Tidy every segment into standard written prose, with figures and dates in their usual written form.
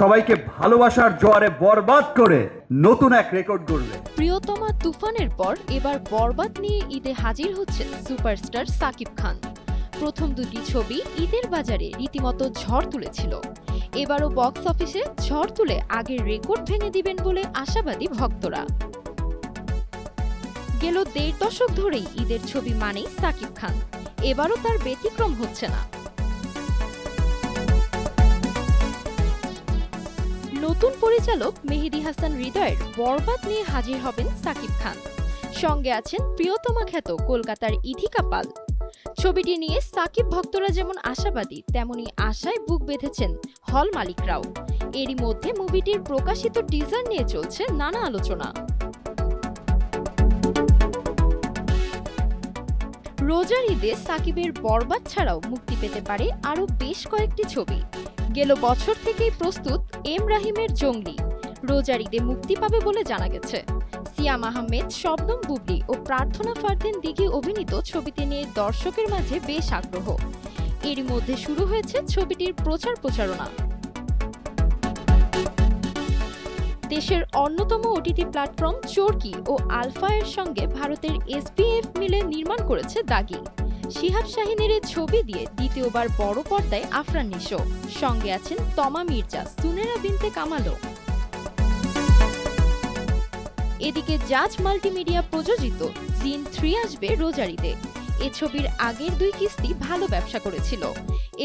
সবাইকে ভালোবাসার জোয়ারে বরবাদ করে নতুন এক রেকর্ড গড়বে। প্রিয়তমা তুফানের পর এবার বরবাদ নিয়ে ঈদে হাজির হচ্ছেন সুপারস্টার সাকিব খান। প্রথম দুটি ছবি ঈদের বাজারে রীতিমতো ঝড় তুলেছিল। এবারও বক্স অফিসে ঝড় তুলে আগের রেকর্ড ভেঙে দিবেন বলে আশাবাদী ভক্তরা। গেল ১.৫ দশক ধরেই ঈদের ছবি মানেই সাকিব খান, এবারও তার ব্যতিক্রম হচ্ছে না। নতুন পরিচালক মেহেদী হাসান হৃদয়ের বরবাদ নিয়ে হাজির হবেন সাকিব খান। সঙ্গে আছেন প্রিয়তমা খ্যাত কলকাতার ইথিকা পাল। ছবিটি নিয়ে সাকিব ভক্তরা যেমন আশাবাদী, তেমনি আশায় বুক বেঁধেছেন হল মালিকরাও। এরই মধ্যে মুভিটির প্রকাশিত টিজার নিয়ে চলছে নানা আলোচনা। রোজার ঈদে সাকিবের বরবাদ ছাড়াও মুক্তি পেতে পারে আরও বেশ কয়েকটি ছবি। গেল বছর থেকেই প্রস্তুত এম রাহিমের জঙ্গলি রোজার ঈদে মুক্তি পাবে বলে জানা গেছে। সিয়াম আহমেদ, শবনম বুবলি ও প্রার্থনা ফারদিন দিঘি অভিনীত ছবিটি নিয়ে দর্শকের মাঝে বেশ আগ্রহ। এরই মধ্যে শুরু হয়েছে ছবিটির প্রচারণা। দেশের অন্যতম ওটিটি প্ল্যাটফর্ম চরকি ও আলফা এর সঙ্গে ভারতের এসবিএফ মিলে নির্মাণ করেছে দাগি। শিহাব শাহিনের ছবি দিয়ে দ্বিতীয়বার বড় পর্দায় আফরান নিশো, সঙ্গে আছেন তমা মির্জা, সুনেরা বিনতে কামালও। এদিকে জাজ মাল্টিমিডিয়া প্রযোজিত জিন 3 আসবে রোজার ঈদে। এ ছবির আগের 2 কিস্তি ভালো ব্যবসা করেছিল।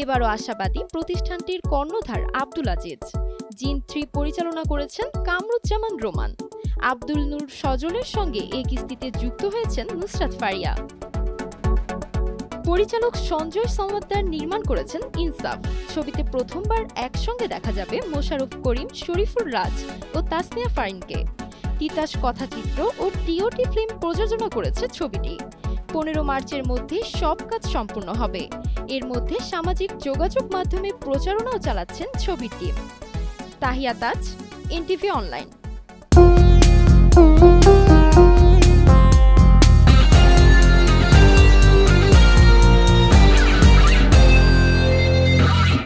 এবারও আশাবাদী প্রতিষ্ঠানটির কর্ণধার আব্দুল আজিজ। জিন 3 পরিচালনা করেছেন কামরুজ্জামান রোমান। আব্দুল নূর সজলের সঙ্গে এই কিস্তিতে যুক্ত হয়েছেন নুসরাত ফারিয়া। পরিচালক সঞ্জয় সমদ্দার নির্মাণ করেছেন ইনসাফ। ছবিতে প্রথমবার একসঙ্গে দেখা যাবে মোশাররফ করিম, শরীফুর রাজ ও তাসনিয়া ফারিনকে। তিতাস কথাচিত্র ও টিওটি ফিল্ম প্রযোজনা করেছে ছবিটি। 15 মার্চের মধ্যে সব কাজ সম্পূর্ণ হবে। এর মধ্যে সামাজিক যোগাযোগ মাধ্যমে প্রচারণাও চালাচ্ছেন ছবির টিম। তাহিয়া তাজ, এনটিভি অনলাইন।